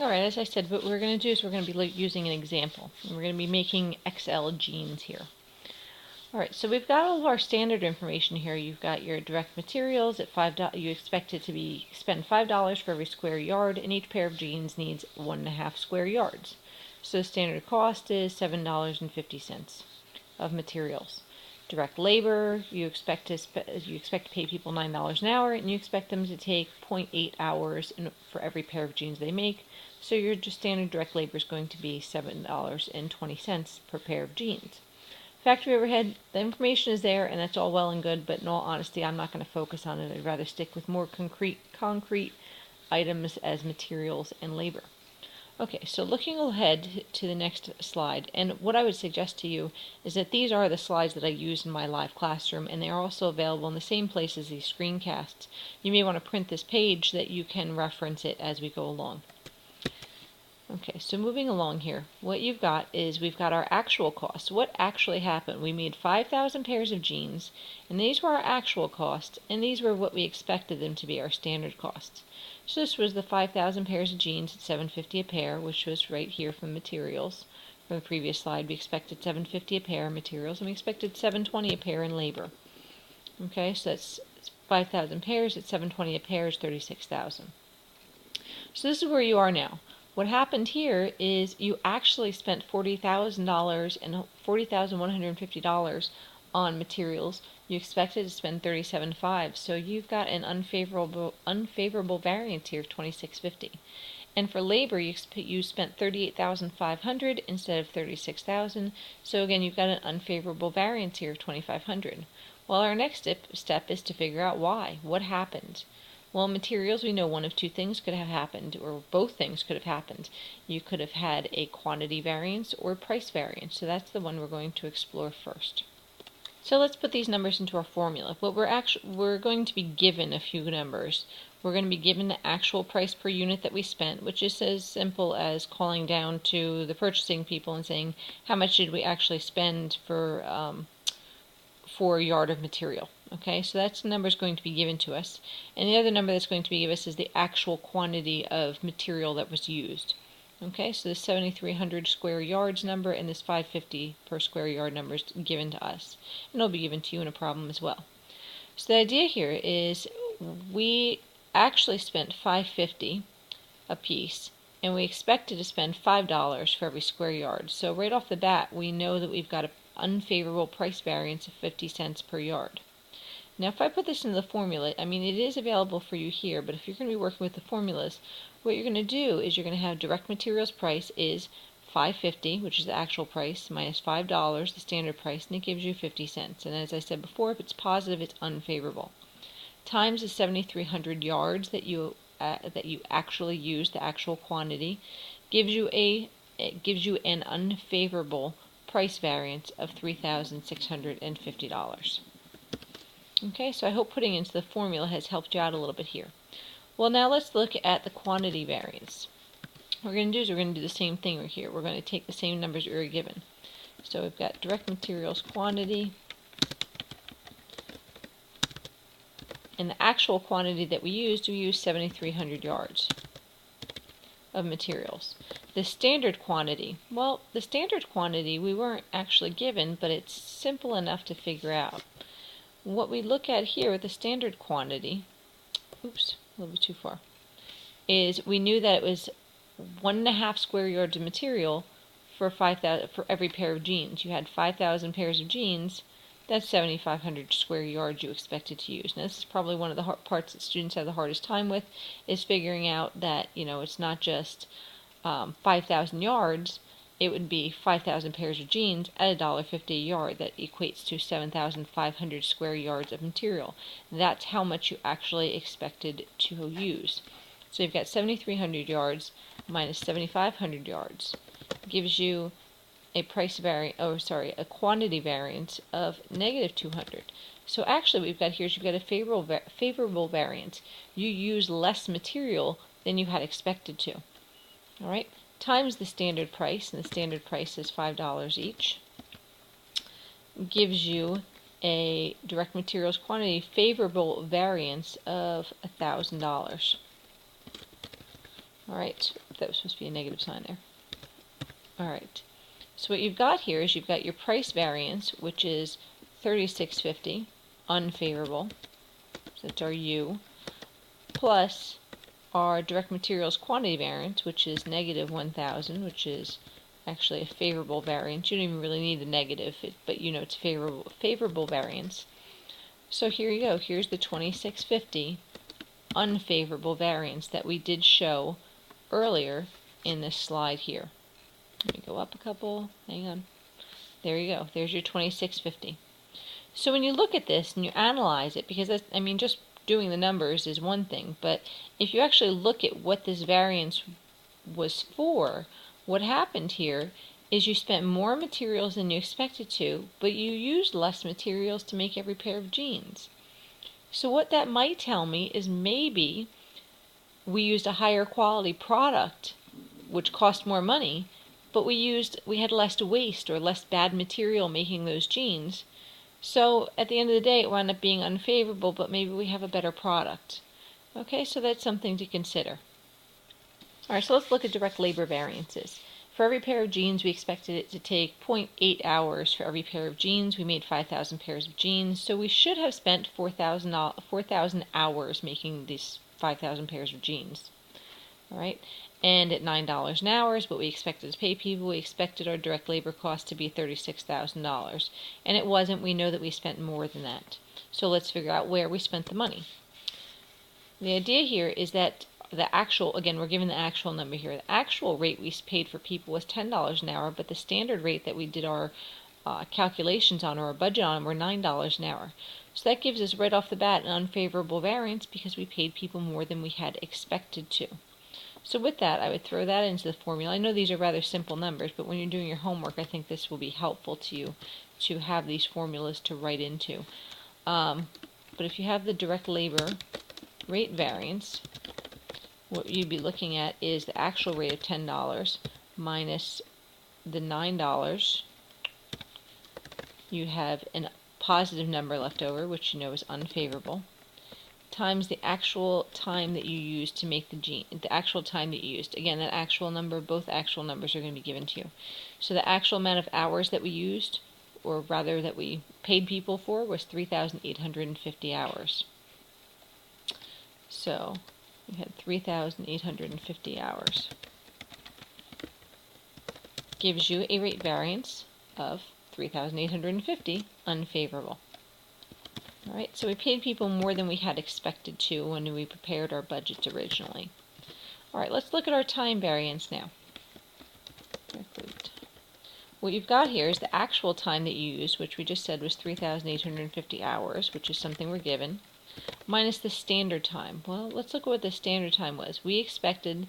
Alright, as I said, what we're going to do is we're going to be using an example. And we're going to be making XL jeans here. Alright, so we've got all of our standard information here. You've got your direct materials at $5. You expect it to be spend $5 for every square yard, and each pair of jeans needs 1.5 square yards. So the standard cost is $7.50 of materials. Direct labor, you expect to pay people $9 an hour, and you expect them to take 0.8 hours for every pair of jeans they make. So your just standard direct labor is going to be $7.20 per pair of jeans. Factory overhead, the information is there, and that's all well and good, but in all honesty, I'm not going to focus on it. I'd rather stick with more concrete items as materials and labor. Okay, so looking ahead to the next slide, and what I would suggest to you is that these are the slides that I use in my live classroom, and they are also available in the same place as these screencasts. You may want to print this page so that you can reference it as we go along. Okay, so moving along here, what you've got is we've got our actual costs. What actually happened? We made 5,000 pairs of jeans, and these were our actual costs, and these were what we expected them to be, our standard costs. So this was the 5,000 pairs of jeans at $7.50 a pair, which was right here from materials. From the previous slide, we expected $7.50 a pair in materials, and we expected $7.20 a pair in labor. Okay, so that's 5,000 pairs at $7.20 a pair is 36,000. So this is where you are now. What happened here is you actually spent $40,000 and $40,150 on materials. You expected to spend $37,500, so you've got an unfavorable variance here of $26.50. And for labor, you spent $38,500 instead of $36,000. So again, you've got an unfavorable variance here of $2,500. Well, our next step is to figure out why. What happened? Well, materials, we know one of two things could have happened, or both things could have happened. You could have had a quantity variance or price variance, so that's the one we're going to explore first. So let's put these numbers into our formula. We're going to be given a few numbers. We're going to be given the actual price per unit that we spent, which is as simple as calling down to the purchasing people and saying, how much did we actually spend for a yard of material? Okay, so that's the number is going to be given to us. And the other number that's going to be given us is the actual quantity of material that was used. Okay, so the 7,300 square yards number and this 550 per square yard number is given to us. And it'll be given to you in a problem as well. So the idea here is we actually spent $5.50 a piece, and we expected to spend $5 for every square yard. So right off the bat, we know that we've got an unfavorable price variance of 50 cents per yard. Now if I put this into the formula, I mean it is available for you here, but if you're going to be working with the formulas, what you're going to do is you're going to have direct materials price is $5.50, which is the actual price, minus $5, the standard price, and it gives you 50 cents. And as I said before, if it's positive, it's unfavorable. Times the 7,300 yards that you actually use, the actual quantity, gives you an unfavorable price variance of $3,650. Okay, so I hope putting into the formula has helped you out a little bit here. Well, now let's look at the quantity variance. What we're going to do is we're going to do the same thing right here. We're going to take the same numbers we were given. So we've got direct materials quantity, and the actual quantity that we used 7,300 yards of materials. The standard quantity, well, the standard quantity we weren't actually given, but it's simple enough to figure out. What we look at here with the standard quantity, oops, a little bit too far, is we knew that it was 1.5 square yards of material for every pair of jeans. You had 5,000 pairs of jeans. That's 7,500 square yards you expected to use. Now, this is probably one of the parts that students have the hardest time with, is figuring out that, it's not just 5,000 yards. It would be 5,000 pairs of jeans at $1.50 a yard. That equates to 7,500 square yards of material. That's how much you actually expected to use. So you've got 7,300 yards minus 7,500 yards. Gives you a a quantity variance of negative 200. So actually what we've got here is you've got a favorable variance. You use less material than you had expected to. All right, times the standard price, and the standard price is $5 each, gives you a direct materials quantity favorable variance of $1,000. All right, That was supposed to be a negative sign there. All right. So what you've got here is you've got your price variance, which is $36.50, unfavorable. So that's our U, plus our direct materials quantity variance, which is negative 1,000, which is actually a favorable variance. You don't even really need the negative, but you know it's favorable variance. So here you go. Here's the 2650 unfavorable variance that we did show earlier in this slide here. Let me go up a couple. Hang on. There you go. There's your 2650. So when you look at this and you analyze it, because that's, I mean, just doing the numbers is one thing, but if you actually look at what this variance was for, what happened here is you spent more materials than you expected to, but you used less materials to make every pair of jeans. So what that might tell me is maybe we used a higher quality product, which cost more money, but we had less waste or less bad material making those jeans. So at the end of the day, it wound up being unfavorable, but maybe we have a better product. Okay, so that's something to consider. All right, so let's look at direct labor variances. For every pair of jeans, we expected it to take 0.8 hours for every pair of jeans. We made 5,000 pairs of jeans, so we should have spent 4,000 hours making these 5,000 pairs of jeans. All right, and at $9 an hour is what we expected to pay people. We expected our direct labor cost to be $36,000, and it wasn't. We know that we spent more than that. So let's figure out where we spent the money. The idea here is that the actual, again, we're given the actual number here. The actual rate we paid for people was $10 an hour, but the standard rate that we did our calculations on, or our budget on, were $9 an hour. So that gives us right off the bat an unfavorable variance because we paid people more than we had expected to. So with that, I would throw that into the formula. I know these are rather simple numbers, but when you're doing your homework, I think this will be helpful to you to have these formulas to write into. But if you have the direct labor rate variance, what you'd be looking at is the actual rate of $10 minus the $9. You have a positive number left over, which you know is unfavorable, times the actual time that you used to make the jean, the actual time that you used. Again, that actual number, both actual numbers are going to be given to you. So the actual amount of hours that we used, or rather that we paid people for, was 3,850 hours. So we had 3,850 hours. Gives you a rate variance of 3,850 unfavorable. All right, so we paid people more than we had expected to when we prepared our budget originally. All right, let's look at our time variance now. What you've got here is the actual time that you used, which we just said was 3,850 hours, which is something we're given, minus the standard time. Well, let's look at what the standard time was. We expected,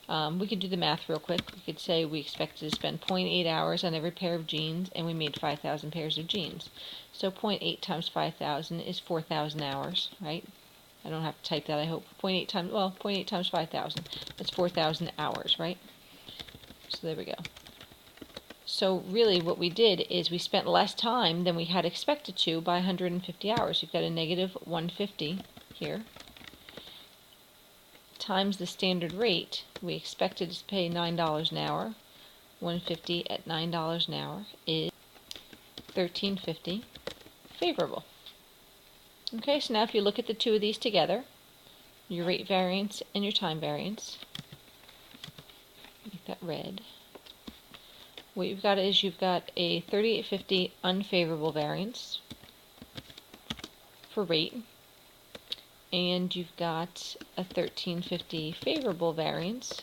we could do the math real quick. We could say we expected to spend 0.8 hours on every pair of jeans, and we made 5,000 pairs of jeans. So 0.8 times 5,000 is 4,000 hours, right? I don't have to type that, I hope. 0.8 times 5,000. That's 4,000 hours, right? So there we go. So really what we did is we spent less time than we had expected to by 150 hours. You've got a negative 150 here, times the standard rate. We expected to pay $9 an hour. 150 at $9 an hour is $13.50 favorable. Okay, so now if you look at the two of these together, your rate variance and your time variance, make that red. What you've got is you've got a $38.50 unfavorable variance for rate, and you've got a $13.50 favorable variance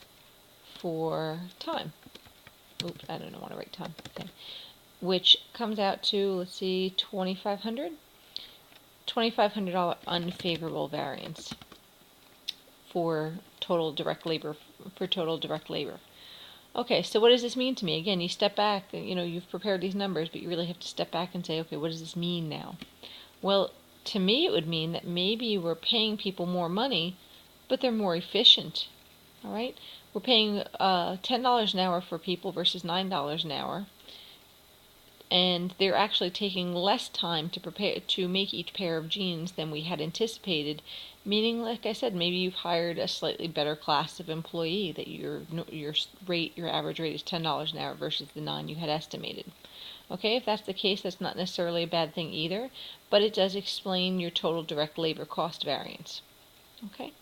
for time. Oops, I don't want to write time. Okay. Which comes out to, let's see, $2,500? $2,500 unfavorable variance for total direct labor. Okay, so what does this mean to me? Again, you step back, you know, you've prepared these numbers, but you really have to step back and say, okay, what does this mean now? Well, to me it would mean that maybe we're paying people more money, but they're more efficient, all right? We're paying $10 an hour for people versus $9 an hour, and they're actually taking less time to make each pair of jeans than we had anticipated, Meaning, like I said, maybe you've hired a slightly better class of employee that your average rate is $10 an hour versus the 9 you had estimated. Okay, if that's the case, that's not necessarily a bad thing either, but it does explain your total direct labor cost variance. Okay.